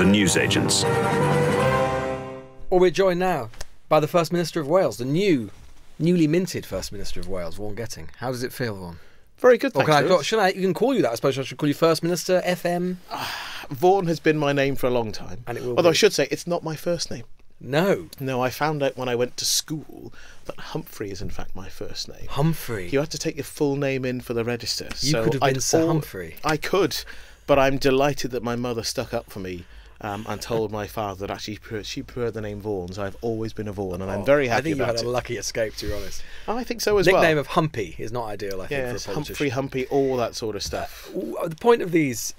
the newsagents. Well, we're joined now by the First Minister of Wales, the newly minted First Minister of Wales, Vaughan Gething. How does it feel, Vaughan? Very good, thanks. Should I even call you that? I suppose I should call you First Minister, FM. Vaughan has been my name for a long time. And it will Although be. I should say, it's not my first name. No. No, I found out when I went to school that Humphrey is in fact my first name. Humphrey. You had to take your full name in for the register. You could have been Sir Humphrey. I could, but I'm delighted that my mother stuck up for me and told my father that actually she preferred the name Vaughan, so I've always been a Vaughan, and I'm very happy I think you about had a lucky escape, to be honest. I think so as well. Nickname of Humpy is not ideal, I think, for a politician. Humphrey, all that sort of stuff. The point of these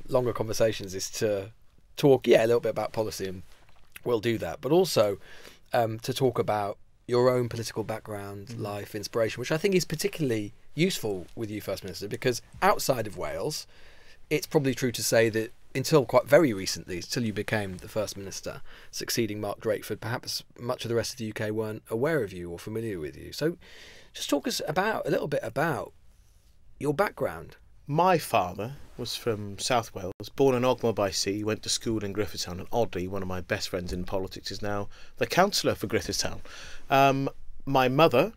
longer conversations is to talk, a little bit about policy, and we'll do that, but also to talk about your own political background, life, inspiration, which I think is particularly useful with you, First Minister, because outside of Wales, it's probably true to say that until quite very recently, till you became the First Minister, succeeding Mark Drakeford, perhaps much of the rest of the UK weren't aware of you or familiar with you. So just talk us a little bit about your background. My father was from South Wales, born in Ogmore by Sea, went to school in Griffithstown, and oddly, one of my best friends in politics is now the councillor for Griffithstown. My mother,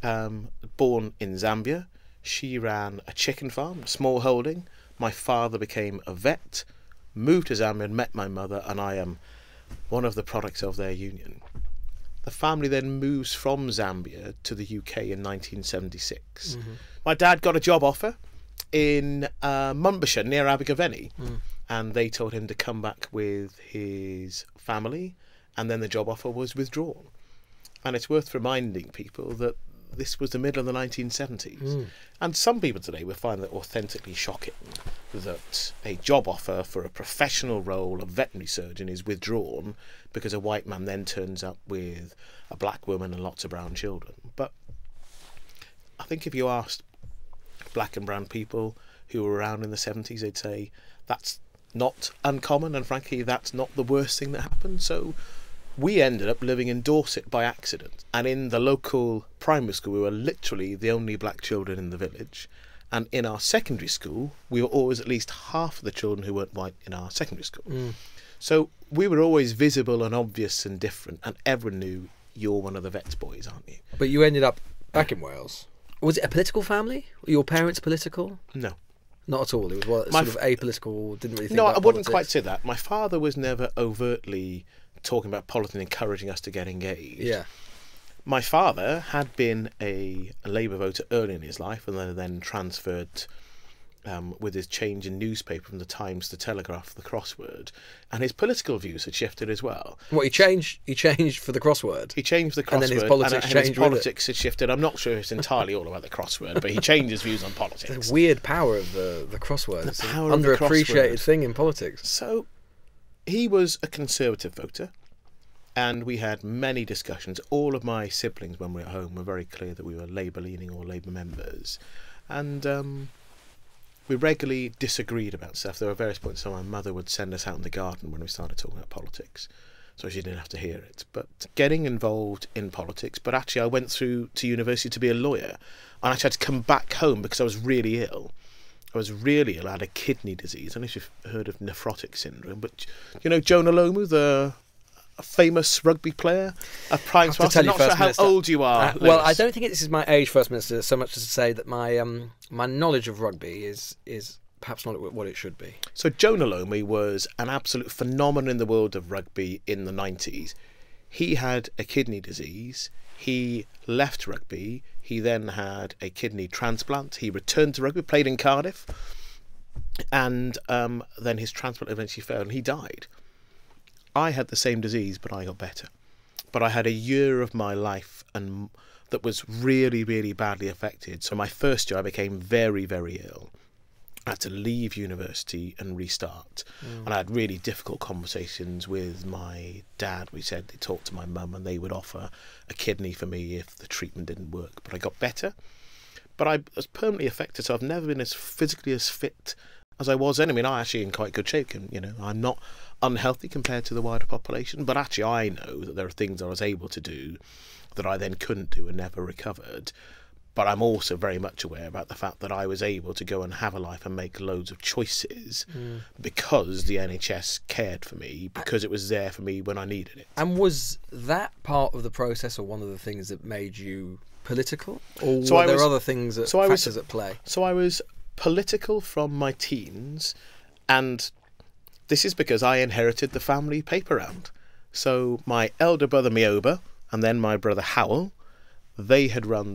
born in Zambia, she ran a chicken farm, a small holding. My father became a vet, moved to Zambia and met my mother, and I am one of the products of their union. The family then moves from Zambia to the UK in 1976. My dad got a job offer in Monbashire near Abergavenny, and they told him to come back with his family, and then the job offer was withdrawn. And it's worth reminding people that this was the middle of the 1970s. And some people today will find that authentically shocking, that a job offer for a professional role of veterinary surgeon is withdrawn because a white man then turns up with a black woman and lots of brown children. But I think if you asked black and brown people who were around in the 70s, they'd say that's not uncommon, and frankly that's not the worst thing that happened. So we ended up living in Dorset by accident, and in the local primary school we were literally the only black children in the village, and in our secondary school we were always at least half of the children who weren't white in our secondary school. So we were always visible and obvious and different, and everyone knew you're one of the vets boys, aren't you? But you ended up back in Wales. Was it a political family? Were your parents political? No. Not at all. It was sort of apolitical, didn't really think No, about I wouldn't politics. quite say that. My father was never overtly talking about politics and encouraging us to get engaged. Yeah. My father had been a Labour voter early in his life, and then transferred with his change in newspaper from the Times to Telegraph, the crossword, and his political views had shifted as well. What, he changed for the crossword? He changed the crossword, and then his politics and changed his politics had shifted. I'm not sure it's entirely all about the crossword, but he changed his views on politics. The weird power of the crossword. It's The an power of the underappreciated crossword. thing in politics. So he was a Conservative voter, and we had many discussions. All of my siblings, when we were at home, were very clear that we were Labour-leaning or Labour members. And we regularly disagreed about stuff. There were various points where my mother would send us out in the garden when we started talking about politics, so she didn't have to hear it. But getting involved in politics, but actually I went through to university to be a lawyer, and actually had to come back home because I was really ill. I had a kidney disease. I don't know if you've heard of nephrotic syndrome, but you know Jonah Lomu, the famous rugby player, a prime sponsor. I'm not sure how old you are. Well, I don't think this is my age, First Minister, so much as to say that my my knowledge of rugby is perhaps not what it should be. So Jonah Lomu was an absolute phenomenon in the world of rugby in the 90s. He had a kidney disease. He left rugby. He then had a kidney transplant. He returned to rugby, played in Cardiff, and then his transplant eventually failed and he died. I had the same disease, but I got better. But I had a year of my life that was really, really badly affected. So my first year I became very, very ill. I had to leave university and restart. And I had really difficult conversations with my dad. We said they talked to my mum and they would offer a kidney for me if the treatment didn't work. But I got better. But I was permanently affected, so I've never been as physically as fit as I was then. I mean, I'm actually in quite good shape. And, you know, I'm not unhealthy compared to the wider population, but actually I know that there are things I was able to do that I then couldn't do and never recovered. But I'm also very much aware about the fact that I was able to go and have a life and make loads of choices because the NHS cared for me, because it was there for me when I needed it. And was that part of the process, or one of the things that made you political, or were there other things, factors at play? So I was political from my teens, and this is because I inherited the family paper round. So my elder brother Mioba and then my brother Howell, they had done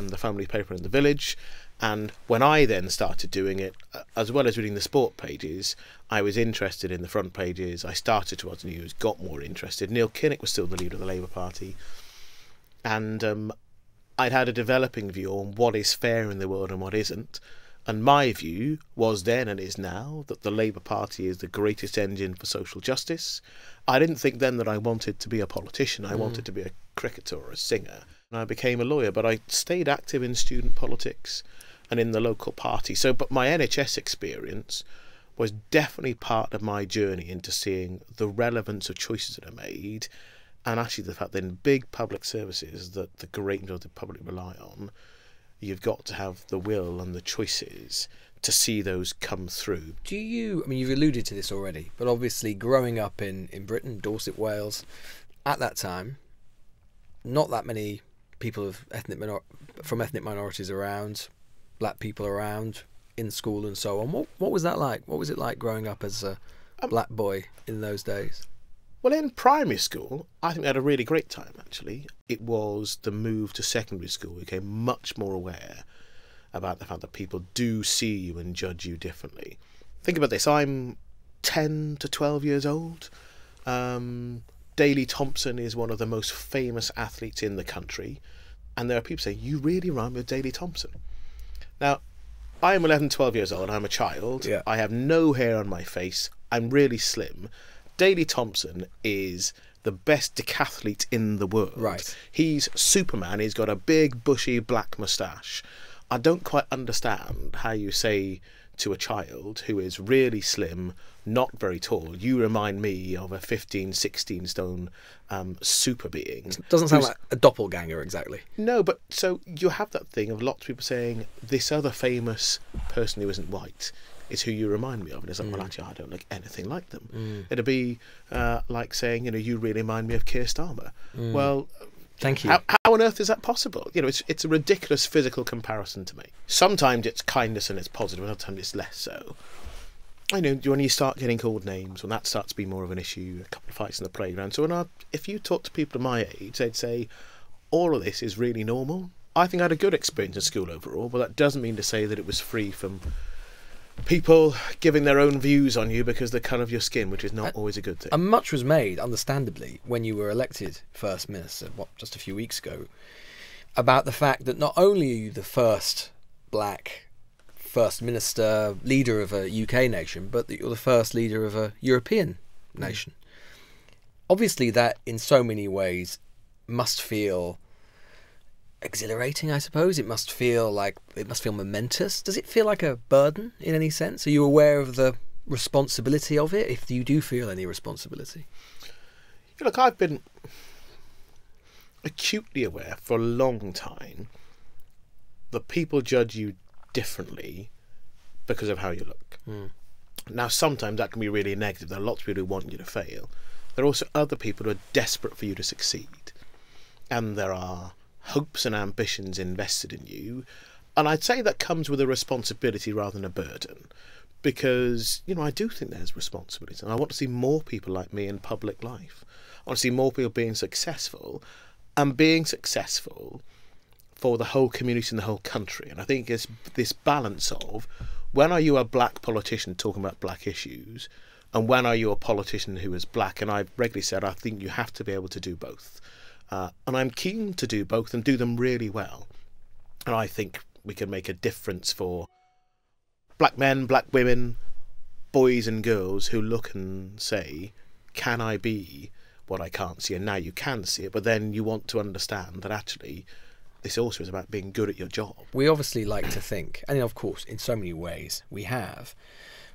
the family paper in the village, and when I then started doing it, as well as reading the sport pages, I was interested in the front pages. I started to watch the news, got more interested. Neil Kinnock was still the leader of the Labour Party, and I'd had a developing view on what is fair in the world and what isn't. And my view was then and is now that the Labour Party is the greatest engine for social justice. I didn't think then that I wanted to be a politician. I wanted to be a cricketer or a singer. And I became a lawyer, but I stayed active in student politics and in the local party. But my NHS experience was definitely part of my journey into seeing the relevance of choices that are made, and actually the fact that in big public services that the great majority of the public rely on, you've got to have the will and the choices to see those come through. You've alluded to this already, but obviously growing up in Britain, Dorset, Wales, at that time, not that many people of from ethnic minorities around, black people around, in school and so on. What was that like? What was it like growing up as a black boy in those days? Well, in primary school, I think I had a really great time, actually. It was the move to secondary school. We became much more aware about the fact that people do see you and judge you differently. Think about this. I'm 10 to 12 years old. Daley Thompson is one of the most famous athletes in the country. And there are people saying, you really rhyme with Daley Thompson. Now, I am 11, 12 years old. I'm a child. Yeah. I have no hair on my face. I'm really slim. Daley Thompson is the best decathlete in the world. Right. He's Superman. He's got a big, bushy, black moustache. I don't quite understand how you say to a child who is really slim, not very tall, you remind me of a 15, 16 stone super being. It doesn't sound like a doppelganger exactly. No, but so you have that thing of lots of people saying, this other famous person who isn't white is who you remind me of. And it's like, well, actually, I don't look anything like them. It'd be like saying, you really remind me of Keir Starmer. Well, thank you. How on earth is that possible? It's a ridiculous physical comparison to make. Sometimes it's kindness and it's positive, and other times it's less so. When you start getting called names, when that starts to be more of an issue, a couple of fights in the playground. So if you talk to people of my age, they'd say, all of this is really normal. I think I had a good experience in school overall, but that doesn't mean to say that it was free from people giving their own views on you because of the colour of your skin, which is not always a good thing. And much was made, understandably, when you were elected First Minister, just a few weeks ago, about the fact that not only are you the first black First Minister, leader of a UK nation, but that you're the first leader of a European nation. Obviously, that in so many ways must feel exhilarating, I suppose. It must feel momentous. Does it feel like a burden in any sense? Are you aware of the responsibility of it, if you do feel any responsibility? Look, I've been acutely aware for a long time that people judge you differently because of how you look. Now, sometimes that can be really negative. There are lots of people who want you to fail. There are also other people who are desperate for you to succeed. And there are hopes and ambitions invested in you, and I'd say that comes with a responsibility rather than a burden, because I do think there's responsibility, and I want to see more people like me in public life. I want to see more people being successful, and being successful for the whole community and the whole country. And I think it's this balance of, when are you a black politician talking about black issues, and when are you a politician who is black? And I've regularly said I think you have to be able to do both. And I'm keen to do both and do them really well. And I think we can make a difference for black men, black women, boys and girls who look and say, can I be what I can't see? And now you can see it, but then you want to understand that actually this also is about being good at your job. We obviously like to think, and of course in so many ways we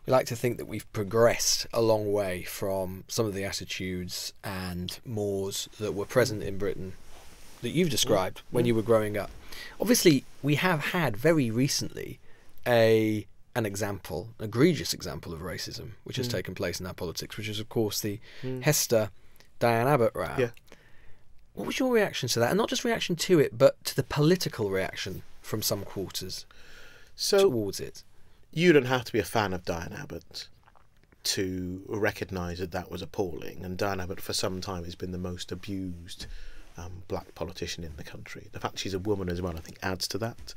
like to think that we've progressed a long way from some of the attitudes and mores that were present in Britain that you've described when you were growing up. Obviously, we have had very recently an egregious example of racism, which has taken place in our politics, which is, of course, the Hester Diane Abbott row. Yeah. What was your reaction to that? And not just reaction to it, but to the political reaction from some quarters towards it. You don't have to be a fan of Diane Abbott to recognise that that was appalling. And Diane Abbott, for some time, has been the most abused black politician in the country. The fact she's a woman as well, I think, adds to that.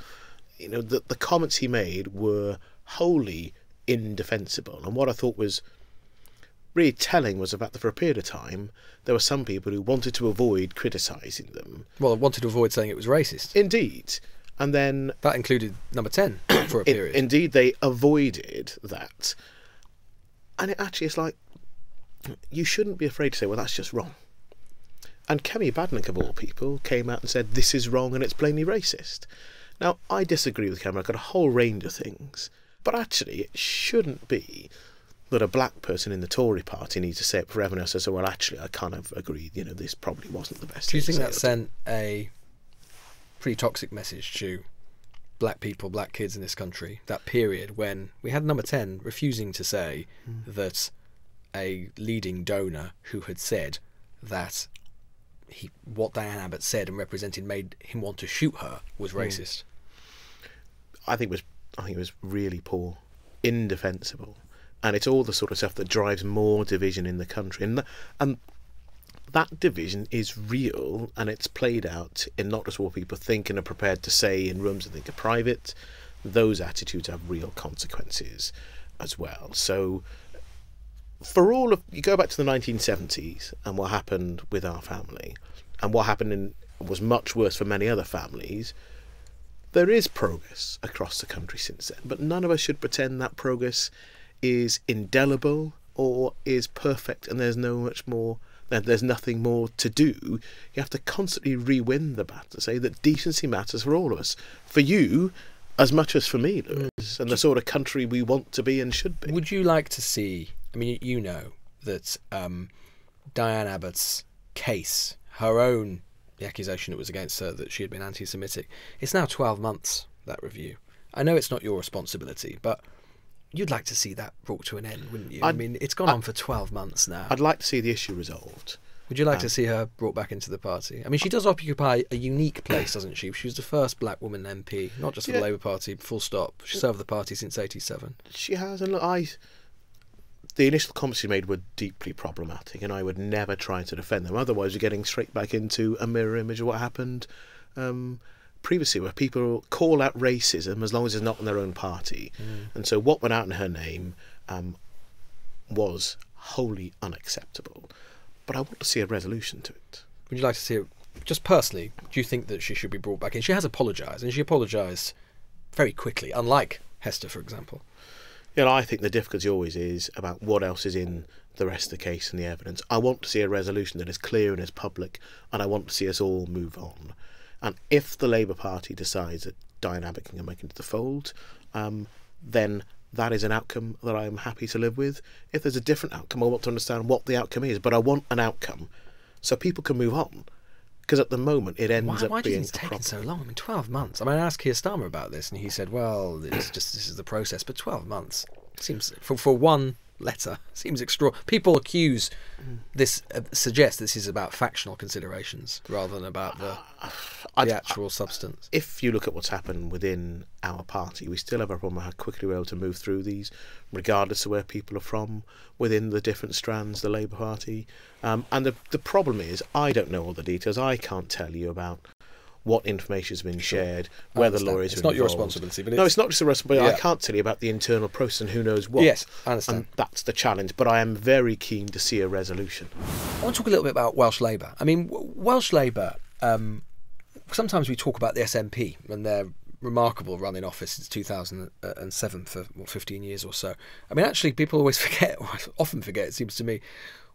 You know, the comments he made were wholly indefensible. And what I thought was really telling was the fact that for a period of time, there were some people who wanted to avoid criticising them. Well, I wanted to avoid saying it was racist. Indeed. And then... that included Number 10 for a period. Indeed, they avoided that. And it actually is like, you shouldn't be afraid to say, well, that's just wrong. And Kemi Badenoch, of all people, came out and said, this is wrong and it's plainly racist. Now, I disagree with Kemi. I've got a whole range of things. But actually, it shouldn't be that a black person in the Tory party needs to say it for everyone else and say, well, actually, I kind of agree, you know, this probably wasn't the best. Do you think that sent a pretty toxic message to black people, black kids in this country, that period when we had Number 10 refusing to say that a leading donor who had said that what Diane Abbott said and represented made him want to shoot her was racist? I think it was really poor, indefensible, and it's all the sort of stuff that drives more division in the country, and that division is real, and it's played out in not just what people think and are prepared to say in rooms that think are private. Those attitudes have real consequences as well. So you go back to the 1970s and what happened with our family, and what happened was much worse for many other families. There is progress across the country since then, but none of us should pretend that progress is indelible or is perfect and there's nothing more to do. You have to constantly re-win the battle to say that decency matters for all of us. For you, as much as for me, Lewis, and the sort of country we want to be and should be. Would you like to see, I mean, you know that Diane Abbott's case, the accusation that was against her that she had been anti-Semitic, it's now 12 months, that review. I know it's not your responsibility, but you'd like to see that brought to an end, wouldn't you? I mean, it's gone on for 12 months now. I'd like to see the issue resolved. Would you like to see her brought back into the party? I mean, she does occupy a unique place, doesn't she? She was the first black woman MP, not just for the Labour Party, full stop. She served the party since '87. She has, and look, the initial comments she made were deeply problematic, and I would never try to defend them. Otherwise, you're getting straight back into a mirror image of what happened previously, where people call out racism as long as it's not in their own party. And so what went out in her name was wholly unacceptable. But I want to see a resolution to it. Would you like to see it, just personally, do you think that she should be brought back in? She has apologised, and she apologised very quickly, unlike Hester, for example. Yeah, I think the difficulty always is about what else is in the rest of the case and the evidence. I want to see a resolution that is clear and is public, and I want to see us all move on. And if the Labour Party decides that Diane Abbott can come back into the fold, then that is an outcome that I'm happy to live with. If there's a different outcome, I want to understand what the outcome is, but I want an outcome so people can move on. Because at the moment, it ends up being a problem. Why do you think it's taken so long? I mean, 12 months. I mean, I asked Keir Starmer about this, and he said, well, this is the process. But 12 months seems, for one letter, seems extraordinary. People accuse this, suggest this is about factional considerations rather than about the actual substance. If you look at what's happened within our party, we still have a problem how quickly we're able to move through these, regardless of where people are from, within the different strands, the Labour Party. And the problem is, I don't know all the details. I can't tell you about what information has been shared, where the lawyers are involved. It's not your responsibility. But no, it's not just a responsibility. I can't tell you about the internal process and who knows what. Yes, I understand. And that's the challenge. But I am very keen to see a resolution. I want to talk a little bit about Welsh Labour. I mean, Welsh Labour, sometimes we talk about the SNP and their remarkable run in office since 2007 for 15 years or so. I mean, actually, people always forget, or often forget, it seems to me,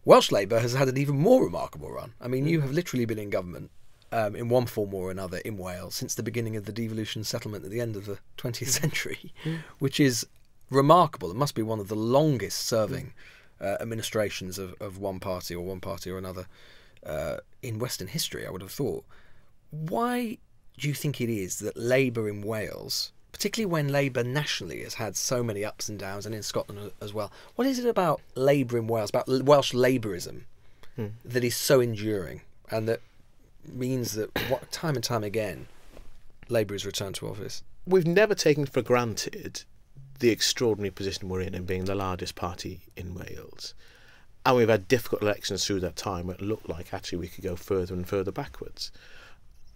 Welsh Labour has had an even more remarkable run. I mean, you have literally been in government in one form or another in Wales since the beginning of the devolution settlement at the end of the 20th century, which is remarkable. It must be one of the longest serving administrations of one party or another in Western history, I would have thought. Why do you think it is that Labour in Wales, particularly when Labour nationally has had so many ups and downs, and in Scotland as well, what is it about Labour in Wales, about Welsh Labourism, that is so enduring, and that means that time and time again Labour has returned to office? We've never taken for granted the extraordinary position we're in being the largest party in Wales. And we've had difficult elections through that time where it looked like actually we could go further and further backwards.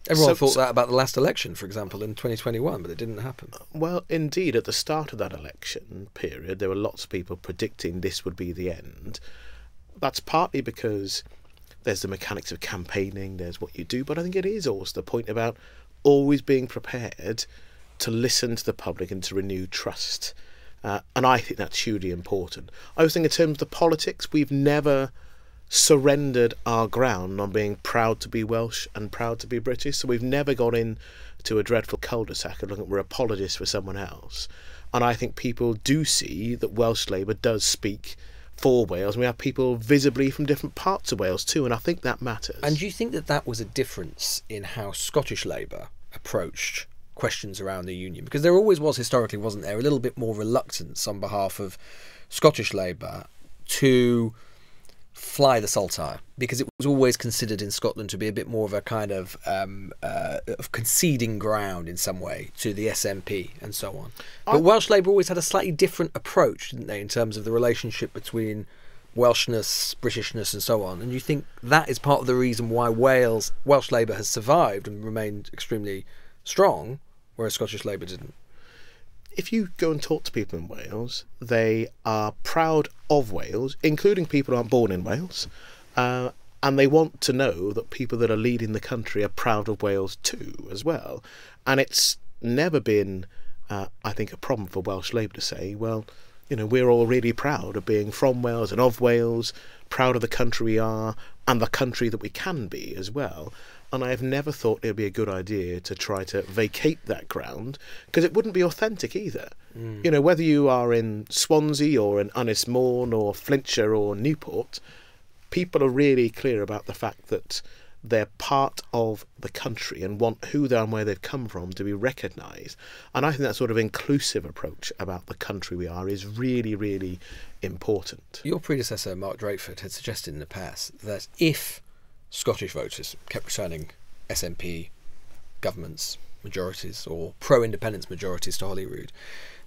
Everyone thought that about the last election, for example, in 2021, but it didn't happen. Well, indeed, at the start of that election period, there were lots of people predicting this would be the end. That's partly because there's the mechanics of campaigning, there's what you do, but I think it is also the point about always being prepared to listen to the public and to renew trust. And I think that's hugely important. I was thinking in terms of the politics, we've never surrendered our ground on being proud to be Welsh and proud to be British. So we've never got into a dreadful cul-de-sac of looking at we're apologists for someone else. And I think people do see that Welsh Labour does speak for Wales. And we have people visibly from different parts of Wales too, and I think that matters. And do you think that that was a difference in how Scottish Labour approached questions around the union? Because there always was, historically, wasn't there, a little bit more reluctance on behalf of Scottish Labour to fly the saltire, because it was always considered in Scotland to be a bit more of a kind of conceding ground in some way to the SNP and so on. But Welsh Labour always had a slightly different approach, didn't they, in terms of the relationship between Welshness, Britishness and so on. And you think that is part of the reason why Welsh Labour has survived and remained extremely strong, whereas Scottish Labour didn't? If you go and talk to people in Wales, they are proud of Wales, including people who aren't born in Wales, and they want to know that people that are leading the country are proud of Wales too, as well. And it's never been, I think, a problem for Welsh Labour to say, well, you know, we're all really proud of being from Wales and of Wales, proud of the country we are, and the country that we can be as well. And I've never thought it would be a good idea to try to vacate that ground, because it wouldn't be authentic either. You know, whether you are in Swansea or in Ynys Môn or Flintshire or Newport, people are really clear about the fact that they're part of the country and want who they are and where they've come from to be recognised. And I think that sort of inclusive approach about the country we are is really, really important. Your predecessor, Mark Drakeford, had suggested in the past that if Scottish voters kept returning SNP governments majorities or pro-independence majorities to Holyrood,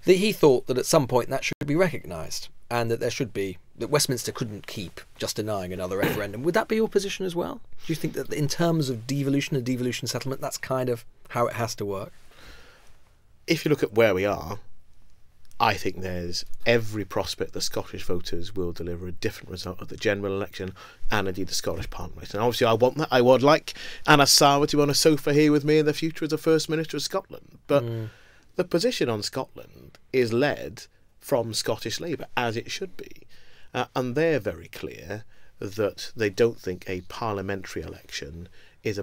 that he thought that at some point that should be recognised, and that there should be, that Westminster couldn't keep just denying another referendum. Would that be your position as well? Do you think that in terms of devolution and devolution settlement, that's kind of how it has to work? If you look at where we are, I think there's every prospect that Scottish voters will deliver a different result of the general election and indeed the Scottish Parliament. And obviously I want that. I would like Anas Sarwar to be on a sofa here with me in the future as the First Minister of Scotland. But the position on Scotland is led from Scottish Labour, as it should be. And they're very clear that they don't think a parliamentary election is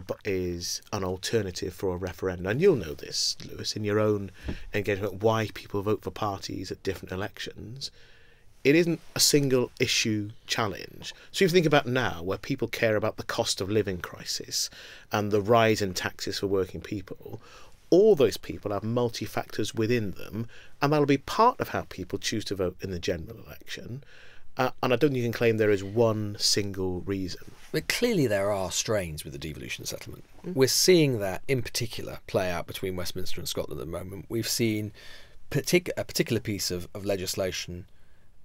an alternative for a referendum. And you'll know this, Lewis, in your own engagement, why people vote for parties at different elections. It isn't a single issue challenge. So if you think about now, where people care about the cost of living crisis and the rise in taxes for working people, all those people have multi-factors within them, and that'll be part of how people choose to vote in the general election. And I don't think you can claim there is one single reason. But clearly there are strains with the devolution settlement. We're seeing that in particular play out between Westminster and Scotland at the moment. We've seen a particular piece of legislation,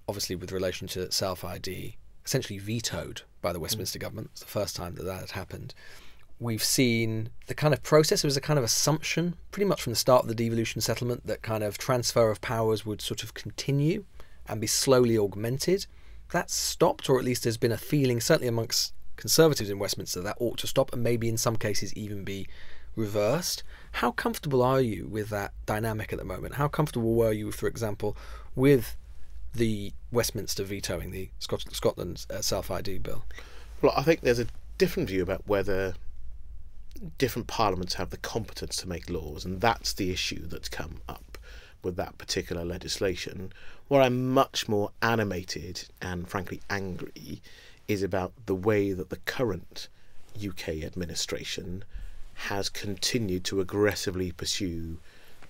obviously with relation to self-ID, essentially vetoed by the Westminster government. It's the first time that had happened. We've seen the kind of process, it was a kind of assumption pretty much from the start of the devolution settlement that kind of transfer of powers would sort of continue and be slowly augmented. That's stopped, or at least there's been a feeling, certainly amongst Conservatives in Westminster, that ought to stop and maybe in some cases even be reversed. How comfortable are you with that dynamic at the moment? How comfortable were you, for example, with the Westminster vetoing the Scotland's self-ID bill? Well, I think there's a different view about whether different parliaments have the competence to make laws, and that's the issue that's come up with that particular legislation. Where I'm much more animated and frankly angry is about the way that the current UK administration has continued to aggressively pursue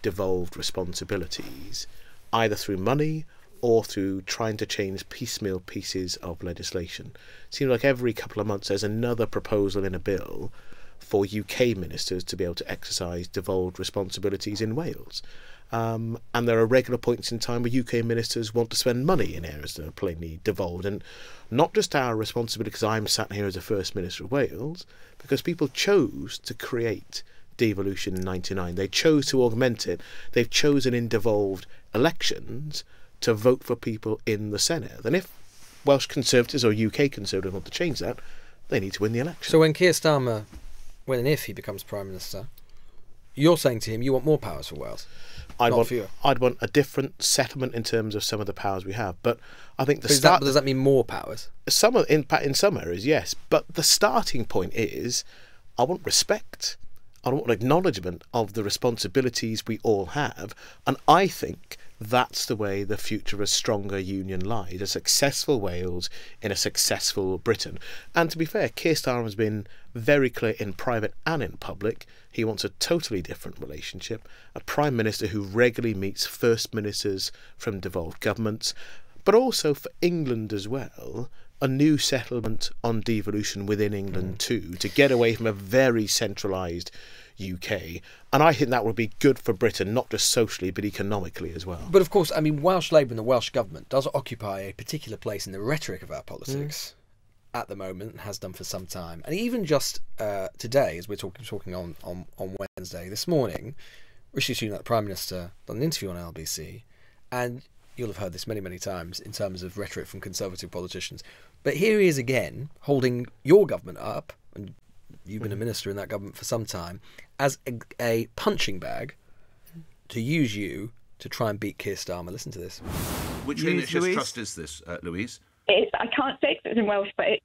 devolved responsibilities, either through money or through trying to change piecemeal pieces of legislation. It seems like every couple of months there's another proposal in a bill for UK ministers to be able to exercise devolved responsibilities in Wales. And there are regular points in time where UK ministers want to spend money in areas that are plainly devolved. And not just our responsibility, because I'm sat here as a First Minister of Wales, because people chose to create devolution in 99. They chose to augment it. They've chosen in devolved elections to vote for people in the Senedd. And if Welsh Conservatives or UK Conservatives want to change that, they need to win the election. So when Keir Starmer, when and if he becomes Prime Minister, you're saying to him you want more powers for Wales? I'd want a different settlement in terms of some of the powers we have. But I think does that mean more powers? In some areas, yes. But the starting point is, I want respect. I want acknowledgement of the responsibilities we all have. And I think that's the way the future of a stronger union lies. A successful Wales in a successful Britain. And to be fair, Keir Starmer has been very clear in private and in public. He wants a totally different relationship. A Prime Minister who regularly meets First Ministers from devolved governments. But also for England as well, a new settlement on devolution within England too, to get away from a very centralised UK. And I think that would be good for Britain, not just socially, but economically as well. But of course, I mean, Welsh Labour and the Welsh Government does occupy a particular place in the rhetoric of our politics at the moment, and has done for some time. And even just today, as we're talking on Wednesday, this morning, Rishi Sunak, the Prime Minister, done an interview on LBC, and you'll have heard this many, many times in terms of rhetoric from Conservative politicians. But here he is again, holding your government up, and you've been a minister in that government for some time, as a punching bag to use you to try and beat Keir Starmer. Listen to this. Which NHS trust is this, Louise? I can't say it's in Welsh, but it's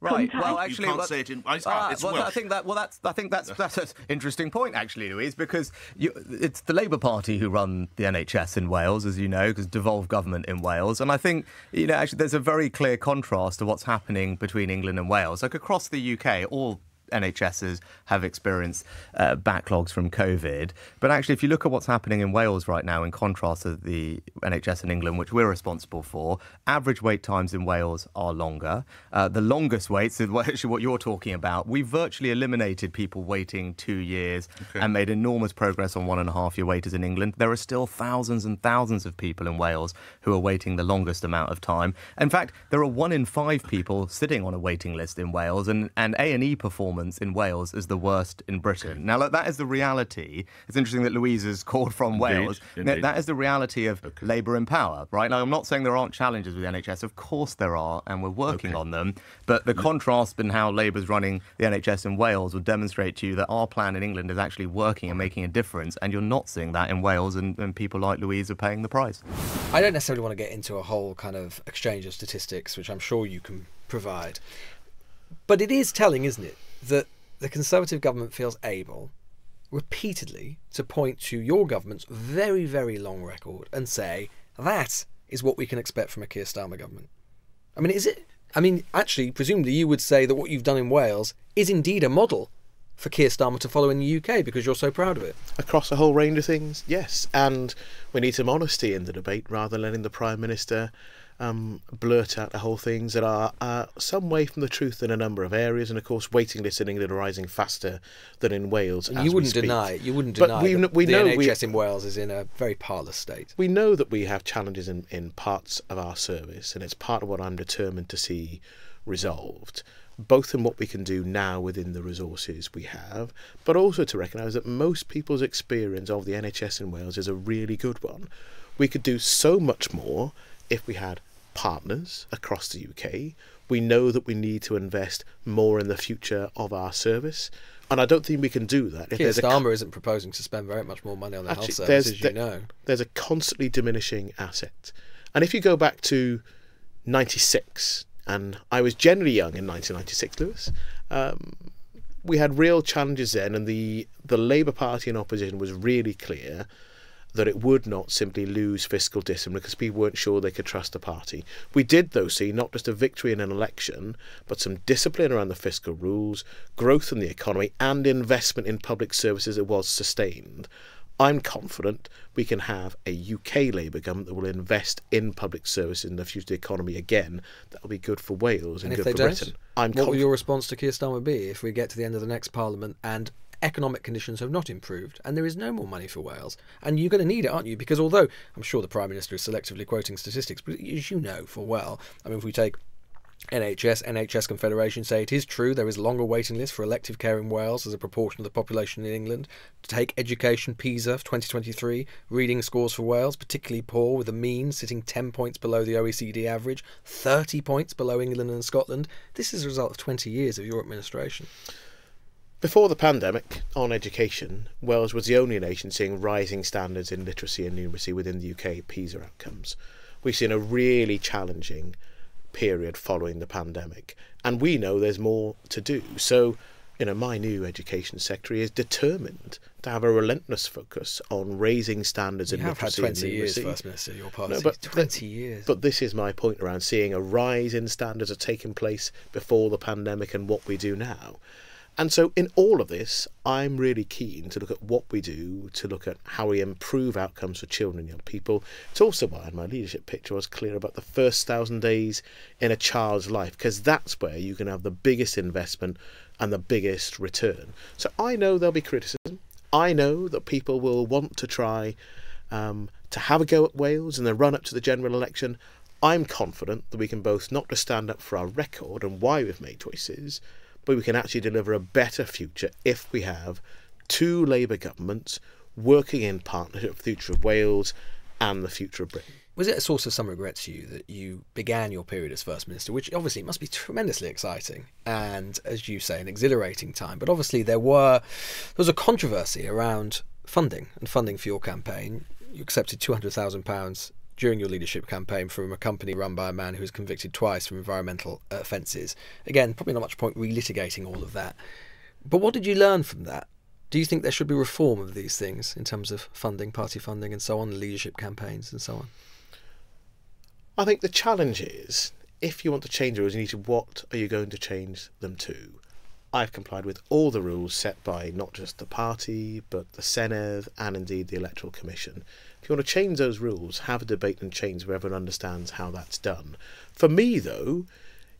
right. Well, actually, you can't say it in. It's Welsh. I think that's an interesting point, actually, Louise, because it's the Labour Party who run the NHS in Wales, as you know, because devolved government in Wales, and I think actually there's a very clear contrast to what's happening between England and Wales. Like across the UK, all NHSs have experienced backlogs from COVID. But actually, if you look at what's happening in Wales right now, in contrast to the NHS in England, which we're responsible for, average wait times in Wales are longer. The longest waits is actually what you're talking about. We've virtually eliminated people waiting 2 years and made enormous progress on 1.5-year waiters in England. There are still thousands and thousands of people in Wales who are waiting the longest amount of time. In fact, there are 1 in 5 people sitting on a waiting list in Wales, and A&E performance in Wales is the worst in Britain. Now, that is the reality. It's interesting that Louise has called from Wales. Indeed. That is the reality of Labour in power, right? Now, I'm not saying there aren't challenges with the NHS. Of course there are, and we're working on them. But the contrast in how Labour's running the NHS in Wales will demonstrate to you that our plan in England is actually working and making a difference, and you're not seeing that in Wales, and people like Louise are paying the price. I don't necessarily want to get into a whole kind of exchange of statistics, which I'm sure you can provide. But it is telling, isn't it, that the Conservative government feels able repeatedly to point to your government's very, very long record and say, that is what we can expect from a Keir Starmer government. I mean, is it? I mean, actually, presumably you would say that what you've done in Wales is indeed a model for Keir Starmer to follow in the UK because you're so proud of it. Across a whole range of things, yes. And we need some honesty in the debate rather than letting the Prime Minister blurt out the whole things that are some way from the truth in a number of areas. And of course, waiting lists in England are rising faster than in Wales. And you wouldn't deny that the NHS in Wales is in a very parlous state. We know that we have challenges in parts of our service, and it's part of what I'm determined to see resolved, both in what we can do now within the resources we have, but also to recognise that most people's experience of the NHS in Wales is a really good one. We could do so much more if we had partners across the UK. We know that we need to invest more in the future of our service, and I don't think we can do that. Keir Starmer isn't proposing to spend very much more money on the health service, as you know. There's a constantly diminishing asset. And if you go back to 96, and I was generally young in 1996, Lewis, we had real challenges then, and the Labour Party in opposition was really clear that it would not simply lose fiscal discipline because people weren't sure they could trust the party. We did, though, see not just a victory in an election, but some discipline around the fiscal rules, growth in the economy, and investment in public services that was sustained. I'm confident we can have a UK Labour government that will invest in public services in the future economy again. That will be good for Wales and good for Britain. What will your response to Keir Starmer be if we get to the end of the next Parliament and economic conditions have not improved and there is no more money for Wales? And you're going to need it, aren't you? Because although I'm sure the Prime Minister is selectively quoting statistics, but as you know full well, I mean, if we take NHS Confederation say it is true there is a longer waiting list for elective care in Wales as a proportion of the population in England. To take education, PISA for 2023, reading scores for Wales particularly poor, with the mean sitting 10 points below the OECD average, 30 points below England and Scotland. This is a result of 20 years of your administration. Before the pandemic, on education, Wales was the only nation seeing rising standards in literacy and numeracy within the UK PISA outcomes. We've seen a really challenging period following the pandemic, and we know there's more to do. So, my new education secretary is determined to have a relentless focus on raising standards in literacy and numeracy. You have had 20 years, First Minister, your party. No, but 20 years. But this is my point around seeing a rise in standards that taken place before the pandemic and what we do now. And so in all of this, I'm really keen to look at what we do, to look at how we improve outcomes for children and young people. It's also why in my leadership picture I was clear about the first 1,000 days in a child's life, because that's where you can have the biggest investment and the biggest return. So I know there'll be criticism. I know that people will want to try to have a go at Wales in the run-up to the general election. I'm confident that we can both not just stand up for our record and why we've made choices, but we can actually deliver a better future if we have two Labour governments working in partnership for the future of Wales and the future of Britain. Was it a source of some regret to you that you began your period as First Minister, which obviously must be tremendously exciting and, as you say, an exhilarating time, but obviously there was a controversy around funding and funding for your campaign. You accepted £200,000 during your leadership campaign from a company run by a man who was convicted twice from environmental offences. Again, probably not much point relitigating all of that. But what did you learn from that? Do you think there should be reform of these things in terms of funding, party funding and so on, leadership campaigns and so on? I think the challenge is, if you want to change the rules, you need to, what are you going to change them to? I've complied with all the rules set by not just the party, but the Senedd and indeed the Electoral Commission. If you want to change those rules, have a debate and change where everyone understands how that's done. For me, though,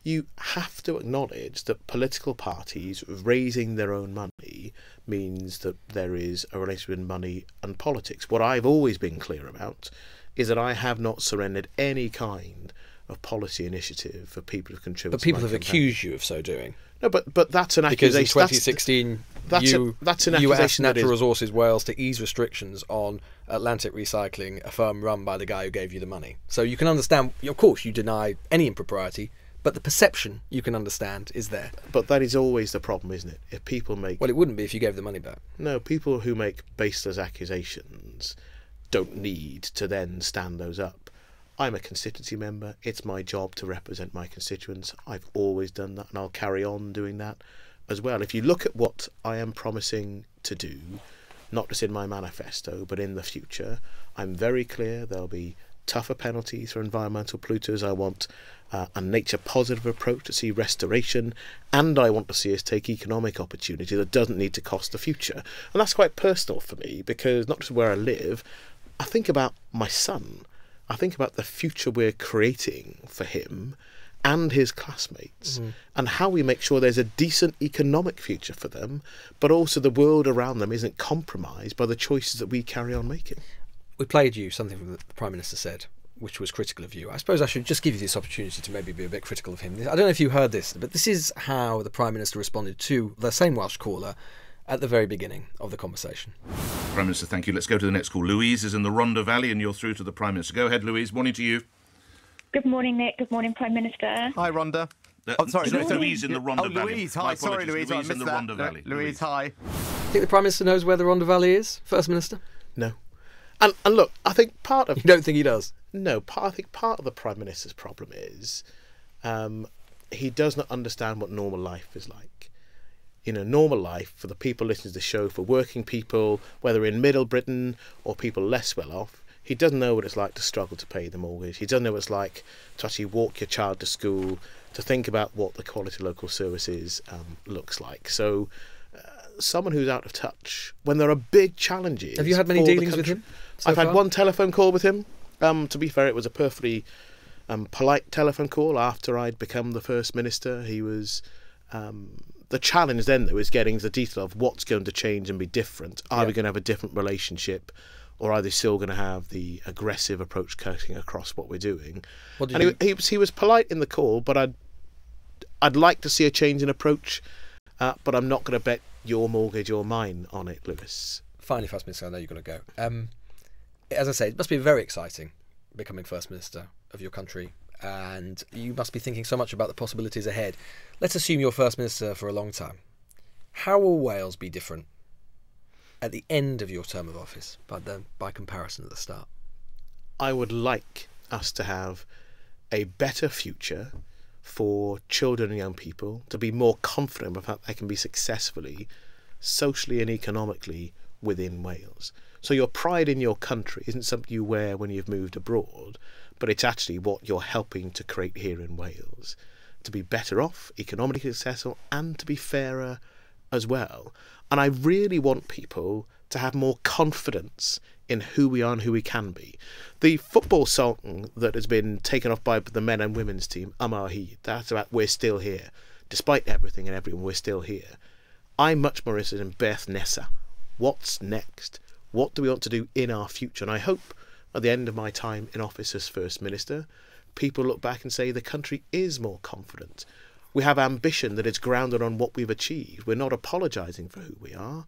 you have to acknowledge that political parties raising their own money means that there is a relationship between money and politics. What I've always been clear about is that I have not surrendered any kind of policy initiative for people to contribute. But people have accused you of so doing. No, but that's an accusation. Because in 2016, you asked Natural Resources Wales to ease restrictions on Atlantic Recycling, a firm run by the guy who gave you the money. So you can understand, of course, you deny any impropriety, but the perception, you can understand, is there. But that is always the problem, isn't it? If people make... Well, it wouldn't be if you gave the money back. No, people who make baseless accusations don't need to then stand those up. I'm a constituency member. It's my job to represent my constituents. I've always done that and I'll carry on doing that as well. If you look at what I am promising to do, not just in my manifesto, but in the future, I'm very clear there'll be tougher penalties for environmental polluters. I want a nature-positive approach to see restoration, and I want to see us take economic opportunity that doesn't need to cost the future. And that's quite personal for me, because not just where I live, I think about my son. I think about the future we're creating for him and his classmates, and how we make sure there's a decent economic future for them, but also the world around them isn't compromised by the choices that we carry on making. We played you something from the Prime Minister said, which was critical of you. I suppose I should just give you this opportunity to maybe be a bit critical of him. I don't know if you heard this, but this is how the Prime Minister responded to the same Welsh caller at the very beginning of the conversation. Prime Minister, thank you. Let's go to the next call. Louise is in the Rhondda Valley and you're through to the Prime Minister. Go ahead, Louise. Morning to you. Good morning, Nick. Good morning, Prime Minister. Hi, Rhondda. Sorry, Louise in the Rhondda Valley. Louise, hi. Sorry, Louise. Louise in the Rhondda Valley. Louise, hi. Do you think the Prime Minister knows where the Rhondda Valley is, First Minister? No. And look, I think part of... You don't think he does? No, I think part of the Prime Minister's problem is he does not understand what normal life is like. in a normal life, for the people listening to the show, for working people, whether in Middle Britain or people less well off, he doesn't know what it's like to struggle to pay the mortgage. He doesn't know what it's like to actually walk your child to school, to think about what the quality of local services looks like. So someone who's out of touch when there are big challenges. Have you had many dealings with him so I've far? had one telephone call with him. To be fair, it was a perfectly polite telephone call after I'd become the First Minister. He was... the challenge then, though, is getting the detail of what's going to change and be different. Are we going to have a different relationship, or are they still going to have the aggressive approach cutting across what we're doing? And he was polite in the call, but I'd like to see a change in approach, but I'm not going to bet your mortgage or mine on it, Lewis. Finally, First Minister, I know you've got to go. As I say, it must be very exciting becoming First Minister of your country, and you must be thinking so much about the possibilities ahead. Let's assume you're First Minister for a long time. How will Wales be different at the end of your term of office by comparison at the start? I would like us to have a better future for children and young people, to be more confident about how they can be successfully, socially and economically within Wales. So your pride in your country isn't something you wear when you've moved abroad, but it's actually what you're helping to create here in Wales, to be better off, economically successful, and to be fairer as well. And I really want people to have more confidence in who we are and who we can be. The football song that has been taken off by the men and women's team, Amahi, that's about we're still here. Despite everything and everyone, we're still here. I'm much more interested in Beth Nessa. What's next? What do we want to do in our future? And I hope at the end of my time in office as First Minister, people look back and say the country is more confident. We have ambition that is grounded on what we've achieved. We're not apologising for who we are.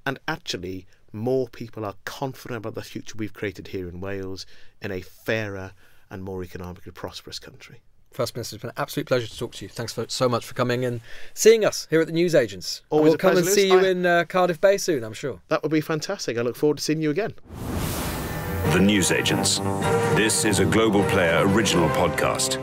And actually, more people are confident about the future we've created here in Wales in a fairer and more economically prosperous country. First Minister, it's been an absolute pleasure to talk to you. Thanks so much for coming and seeing us here at the Newsagents. Always we'll a pleasure, come and see Lewis. you in Cardiff Bay soon, I'm sure. That would be fantastic. I look forward to seeing you again. The Newsagents. This is a Global Player original podcast.